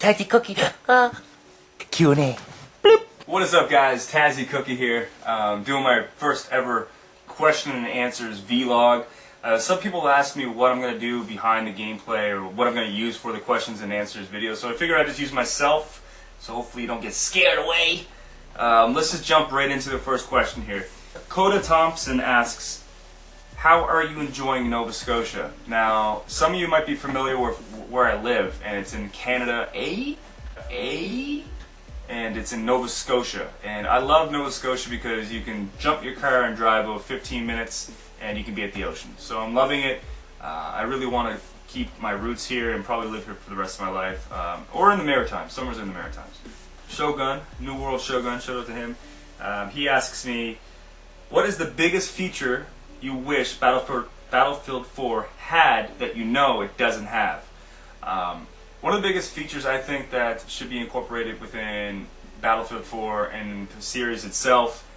Tazzy Cookie Q&A. What is up, guys? Tazzy Cookie here, doing my first ever question and answers vlog. Some people ask me what I'm going to do behind the gameplay or what I'm going to use for the questions and answers video, so I figured I'd just use myself, so hopefully you don't get scared away. Let's just jump right into the first question here. Coda Thompson asks, how are you enjoying Nova Scotia? Now, some of you might be familiar with where I live, and it's in Canada, and it's in Nova Scotia. And I love Nova Scotia because you can jump your car and drive about 15 minutes and you can be at the ocean. So I'm loving it. I really want to keep my roots here and probably live here for the rest of my life. Or in the Maritimes, summers in the Maritimes. Shogun, New World Shogun, shout out to him. He asks me, what is the biggest feature you wish Battlefield 4 had that you know it doesn't have? One of the biggest features I think that should be incorporated within Battlefield 4 and the series itself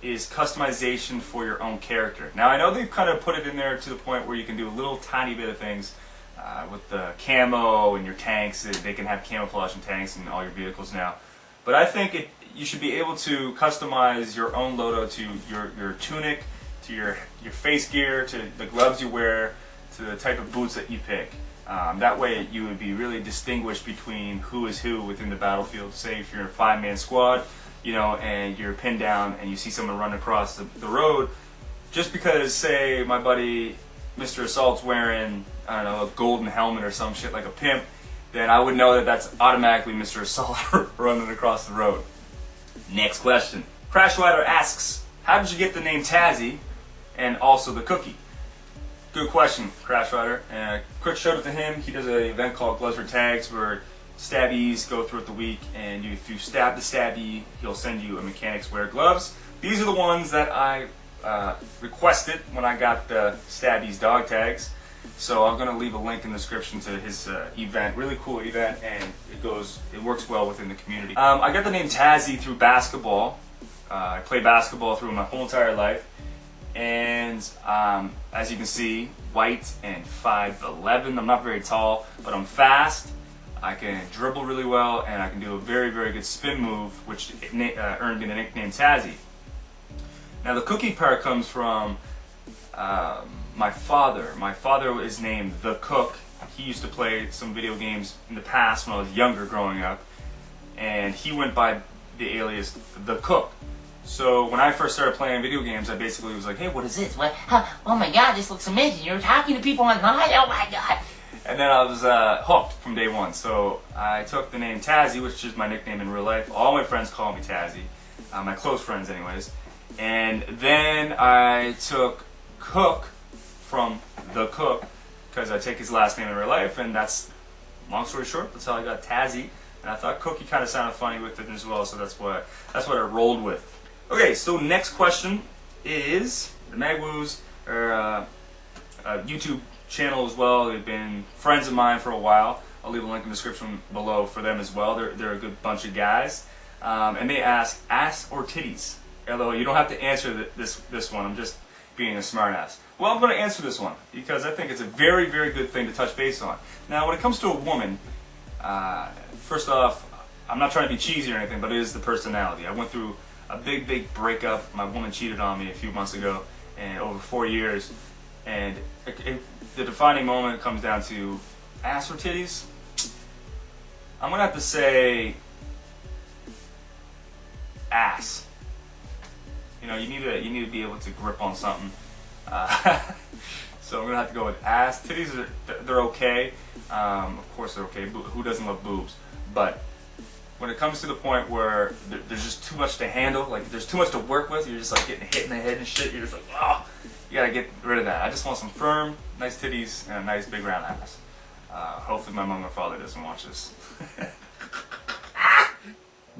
is customization for your own character. Now, I know they've kind of put it in there to the point where you can do a little tiny bit of things with the camo and your tanks. They can have camouflage in tanks and all your vehicles now. But I think you should be able to customize your own loadout to your tunic, to your face gear, to the gloves you wear, to the type of boots that you pick. That way you would be really distinguished between who is who within the battlefield. Say if you're in a 5-man squad, you know, and you're pinned down and you see someone run across the road, just because, say, my buddy Mr. Assault's wearing, I don't know, a golden helmet or some shit like a pimp, then I would know that that's automatically Mr. Assault running across the road. Next question. Crash Rider asks, how did you get the name Tazzy and also the cookie? Good question, Crash Rider. Quick shout out to him. He does an event called Gloves for Tags where stabbies go throughout the week, and if you stab the stabby, he'll send you a mechanics wear gloves. These are the ones that I requested when I got the stabbies dog tags. So I'm going to leave a link in the description to his event. Really cool event, and it works well within the community. I got the name Tazzy through basketball. I played basketball through my whole entire life. And as you can see, white and 5'11". I'm not very tall, but I'm fast. I can dribble really well, and I can do a very, very good spin move, which earned me the nickname Tazzy. Now the cookie part comes from my father. My father is named The Cook. He used to play some video games in the past when I was younger growing up, and he went by the alias The Cook. So when I first started playing video games, I basically was like, hey, what is this? What? Oh my god, this looks amazing. You're talking to people online? Oh my god. And then I was hooked from day one. So I took the name Tazzy, which is my nickname in real life. All my friends call me Tazzy. My close friends anyways. And then I took Cook from The Cook because I take his last name in real life, and that's, long story short, that's how I got Tazzy. And I thought Cookie kind of sounded funny with it as well, so that's what I rolled with. Okay, so next question is, the Magwoos are a YouTube channel as well. They've been friends of mine for a while. I'll leave a link in the description below for them as well. They're a good bunch of guys. And they ask, ass or titties? Although you don't have to answer this one, I'm just being a smart ass. Well, I'm going to answer this one because I think it's a very, very good thing to touch base on. Now, when it comes to a woman, first off, I'm not trying to be cheesy or anything, but it is the personality. I went through a big breakup. My woman cheated on me a few months ago, and over 4 years, and the defining moment comes down to ass or titties. I'm gonna have to say ass. You know, you need to be able to grip on something. So I'm gonna have to go with ass. Titties they're okay. Of course they're okay. Who doesn't love boobs? But when it comes to the point where there's just too much to handle, like there's too much to work with, you're just like getting hit in the head and shit, you're just like, oh, you gotta get rid of that. I just want some firm, nice titties and a nice big round ass. Hopefully my mom or father doesn't watch this.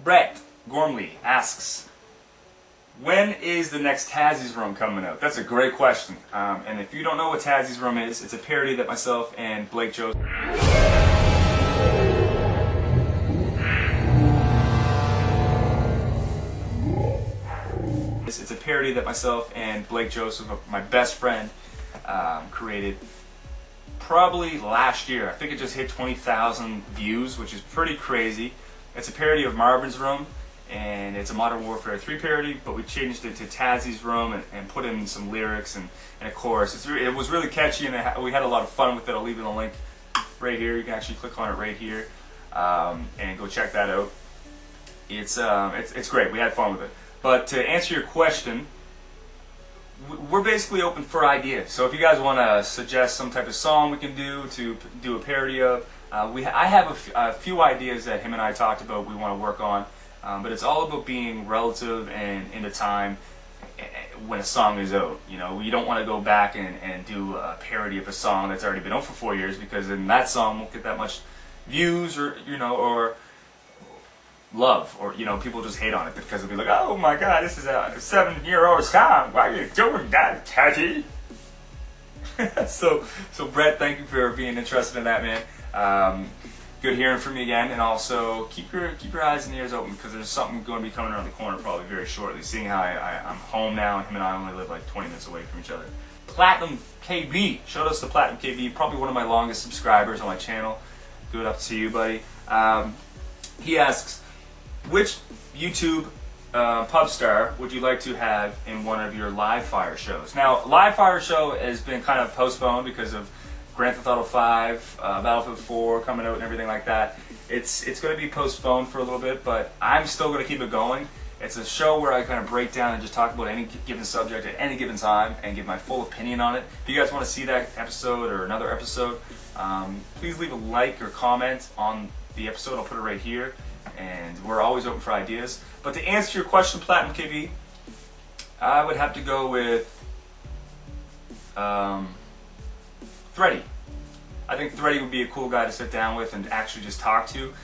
Brett Gormley asks, when is the next Tazzy's Room coming out? That's a great question. And if you don't know what Tazzy's Room is, it's a parody that myself and Blake Joseph... It's a parody that myself and Blake Joseph, my best friend, created. probably last year. I think it just hit 20,000 views, which is pretty crazy. It's a parody of Marvin's Room, and it's a Modern Warfare 3 parody, but we changed it to Tazzy's Room and put in some lyrics and a chorus. It was really catchy, and we had a lot of fun with it. I'll leave you the link right here. You can actually click on it right here and go check that out. It's great. We had fun with it. But to answer your question, we're basically open for ideas. So if you guys want to suggest some type of song we can do a parody of, I have a few ideas that him and I talked about we want to work on, but it's all about being relative and in the time when a song is out. You know, you don't want to go back and do a parody of a song that's already been out for 4 years, because then that song won't get that much views or love, or people just hate on it because they'll be like, oh my god, this is a 7-year-old song, why are you doing that, Tazzy? so Brett, thank you for being interested in that, man. Good hearing from you again, and also keep your eyes and ears open, because there's something going to be coming around the corner probably very shortly, seeing how I'm home now and him and I only live like 20 minutes away from each other. Platinum KB, shout out to Platinum KB, probably one of my longest subscribers on my channel. Good up to you, buddy. He asks, which YouTube pub star would you like to have in one of your live fire shows? Now, live fire show has been kind of postponed because of Grand Theft Auto 5, Battlefield 4 coming out and everything like that. It's going to be postponed for a little bit, but I'm still going to keep it going. It's a show where I kind of break down and just talk about any given subject at any given time and give my full opinion on it. If you guys want to see that episode or another episode, please leave a like or comment on the episode. I'll put it right here. And we're always open for ideas. But to answer your question, Platinum KB, I would have to go with Thready. I think Thready would be a cool guy to sit down with and actually just talk to.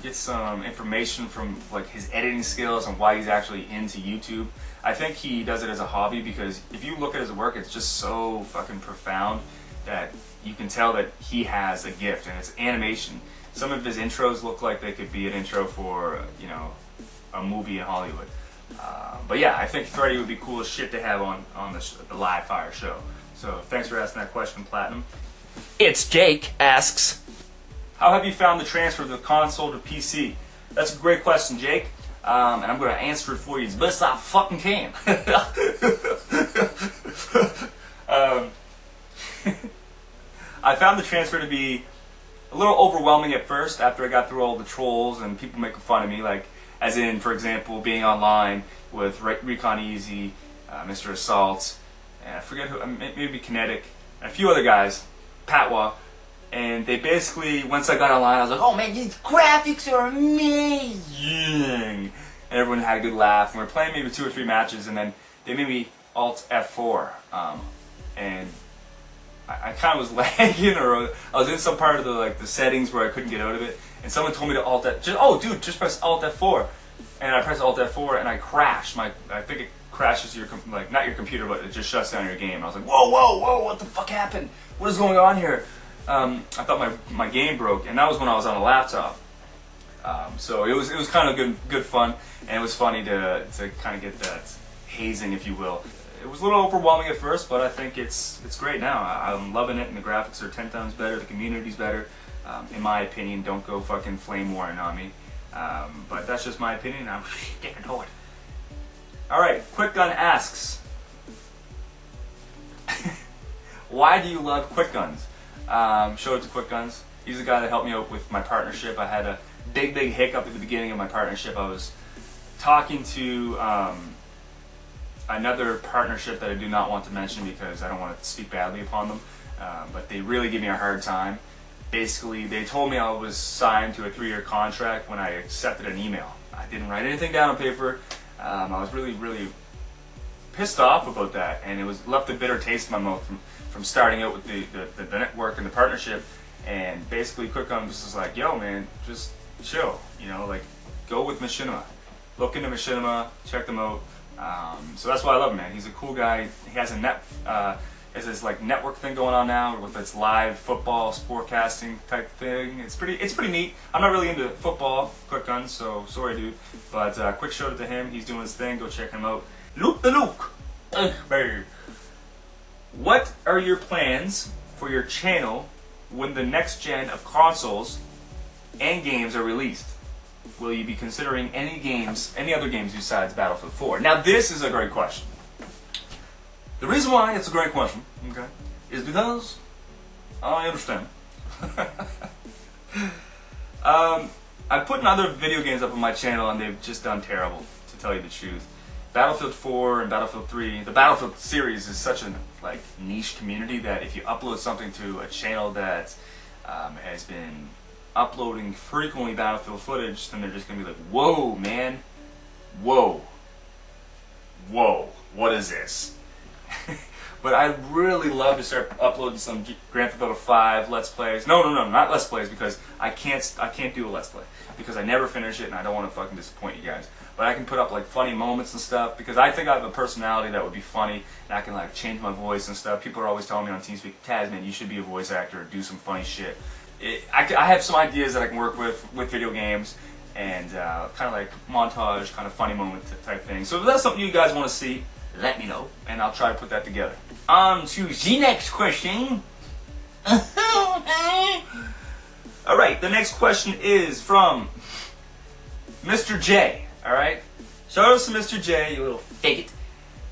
Get some information from like his editing skills and why he's actually into YouTube. I think he does it as a hobby, because if you look at his work, it's just so fucking profound that you can tell that he has a gift, and it's animation. Some of his intros look like they could be an intro for, a movie in Hollywood. But yeah, I think Thready would be cool as shit to have on the live fire show. So thanks for asking that question, Platinum. It's Jake asks, how have you found the transfer of the console to PC? That's a great question, Jake. And I'm going to answer it for you as best I fucking can. I found the transfer to be a little overwhelming at first, after I got through all the trolls and people making fun of me, like, as in, for example, being online with Recon Easy, Mr. Assault, and I forget who, maybe Kinetic, and a few other guys, Patwa, and they basically, once I got online, I was like, oh man, these graphics are amazing! And everyone had a good laugh, and we were playing maybe 2 or 3 matches, and then they made me Alt F4, and I kind of was lagging, or I was in some part of the settings where I couldn't get out of it, and someone told me to Alt F. Just press Alt F4, and I pressed Alt F4, and I crashed. I think it crashes your not your computer, but it just shuts down your game. I was like, whoa, what the fuck happened? What is going on here? I thought my game broke, and that was when I was on a laptop. So it was kind of good fun, and it was funny to kind of get that hazing, if you will. It was a little overwhelming at first, but I think it's great now. I'm loving it, and the graphics are 10 times better. The community's better, in my opinion. Don't go fucking flame warring on me. But that's just my opinion. I'm getting to it. All right, Quick Gun asks, why do you love Quick Guns? Show it to Quick Guns. He's the guy that helped me out with my partnership. I had a big hiccup at the beginning of my partnership. I was talking to another partnership that I do not want to mention because I don't want to speak badly upon them, but they really give me a hard time. Basically, they told me I was signed to a 3-year contract when I accepted an email. I didn't write anything down on paper. I was really pissed off about that, and it was left a bitter taste in my mouth from starting out with the network and the partnership. And basically, Quick Gun was just like, yo man, just chill, go with Machinima. Look into Machinima, check them out. So that's why I love him, man. He's a cool guy. He has this network thing going on now with its live football sportcasting type thing. It's pretty neat. I'm not really into football, Quick Guns, so sorry, dude. But quick shout out to him. He's doing his thing. Go check him out. Luke the Luke. What are your plans for your channel when the next gen of consoles and games are released? Will you be considering any other games besides Battlefield 4? Now this is a great question. The reason why it's a great question, okay, is because I understand. I've put other video games up on my channel and they've just done terrible, to tell you the truth. Battlefield 4 and Battlefield 3, the Battlefield series is such a niche community that if you upload something to a channel that has been uploading frequently Battlefield footage, then they're just going to be like, whoa, man, whoa, what is this? But I really love to start uploading some Grand Theft Auto 5 Let's Plays. No, not Let's Plays, because I can't do a Let's Play. Because I never finish it and I don't want to fucking disappoint you guys. But I can put up like funny moments and stuff, because I think I have a personality that would be funny, and I can like change my voice and stuff. People are always telling me on TeamSpeak, Taz, man, you should be a voice actor or do some funny shit. I have some ideas that I can work with video games, and kind of like montage, kind of funny moment type thing. So if that's something you guys want to see, let me know, and I'll try to put that together. On to the next question. Alright, the next question is from Mr. J. Alright? Shout out to Mr. J, you little faggot.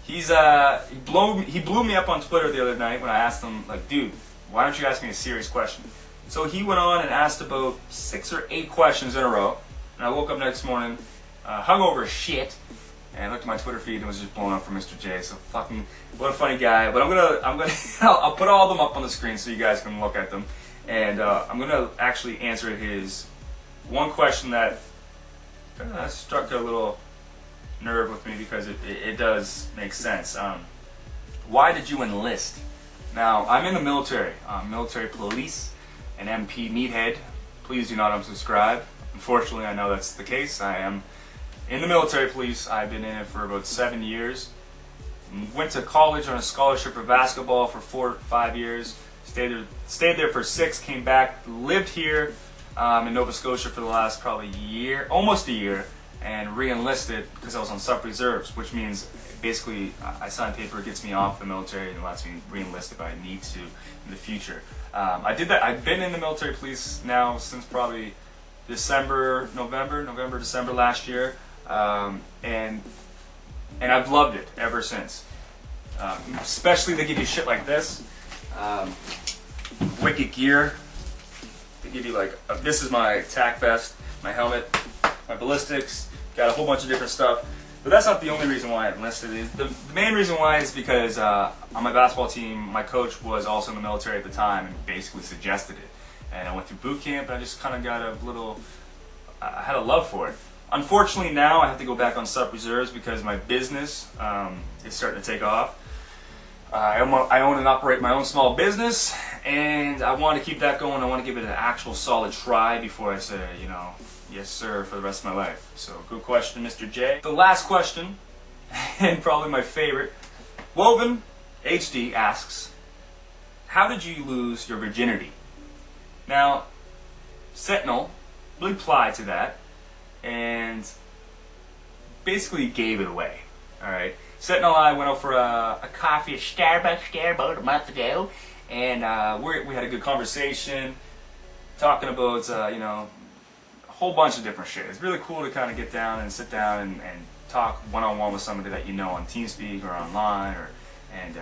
He blew me up on Twitter the other night when I asked him, like, dude, why don't you ask me a serious question? So he went on and asked about 6 or 8 questions in a row. And I woke up next morning, hungover as shit, and I looked at my Twitter feed and was just blown up for Mr. J. So fucking, what a funny guy. But I'll put all of them up on the screen so you guys can look at them. And I'm gonna actually answer his one question that kind of struck a little nerve with me, because it does make sense. Why did you enlist? Now, I'm in the military. Military police, an MP meathead. Please do not unsubscribe. Unfortunately, I know that's the case. I am in the military police. I've been in it for about 7 years. Went to college on a scholarship for basketball for 4 or 5 years. Stayed there for 6, came back, lived here in Nova Scotia for the last probably year, almost a year, and re-enlisted because I was on sub-reserves, which means basically I signed paper, it gets me off the military and lets me re-enlist if I need to in the future. I did that. I've been in the military police now since probably November, December last year, and I've loved it ever since. Especially they give you shit like this, wicked gear. They give you like this is my tack vest, my helmet, my ballistics. Got a whole bunch of different stuff. But that's not the only reason why I enlisted. The main reason why is because on my basketball team, my coach was also in the military at the time and basically suggested it. And I went through boot camp, and I just kind of got I had a love for it. Unfortunately, now I have to go back on sub-reserves because my business is starting to take off. I own and operate my own small business, and I want to keep that going. I want to give it an actual solid try before I say, you know, yes sir, for the rest of my life. So, good question, Mr. J. The last question, and probably my favorite, Woven HD asks, how did you lose your virginity? Now, Sentinel replied to that, and basically gave it away. Alright? Sentinel and I went out for a coffee at Starbucks there about a month ago, and we had a good conversation, talking about, you know, a whole bunch of different shit. It's really cool to kind of get down and sit down and talk one-on-one with somebody that you know on TeamSpeak or online, and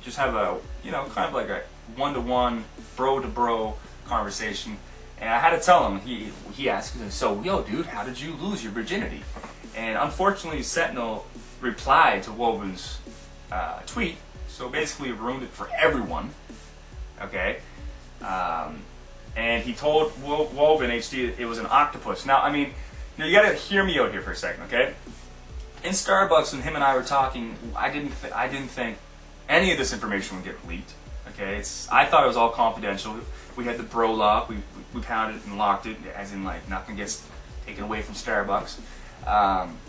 just have a, you know, kind of like a one-to-one, bro-to-bro conversation. And I had to tell him, he asked, so, yo, dude, how did you lose your virginity? And unfortunately, Sentinel replied to Woven's tweet, so basically ruined it for everyone, okay? And he told Woven HD it was an octopus. Now, I mean, you gotta hear me out here for a second, okay? In Starbucks, when him and I were talking, I didn't think any of this information would get leaked, okay? I thought it was all confidential. We had the bro lock, we pounded it and locked it, as in like nothing gets taken away from Starbucks.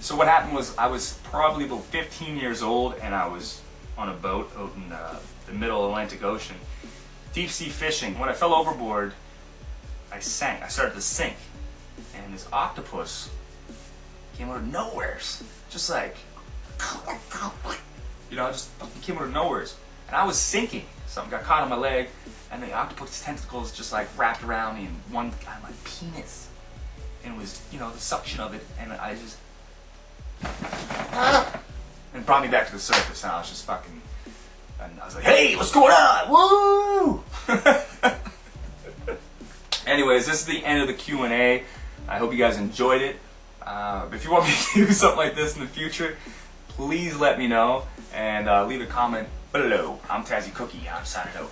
So what happened was I was probably about 15 years old, and I was on a boat out in the middle Atlantic Ocean, deep sea fishing. When I fell overboard, I sank. I started to sink, and this octopus came out of nowheres, just like, you know, just fucking came out of nowheres, and I was sinking. something got caught on my leg, and the octopus tentacles just like wrapped around me and one on my penis, and it was, you know, the suction of it, and I just and brought me back to the surface, and I was just fucking, and I was like, hey, what's going on? Woo! Anyways, this is the end of the Q&A. I hope you guys enjoyed it. If you want me to do something like this in the future, please let me know, and leave a comment below. I'm Tazzy Cookie. I'm signing out.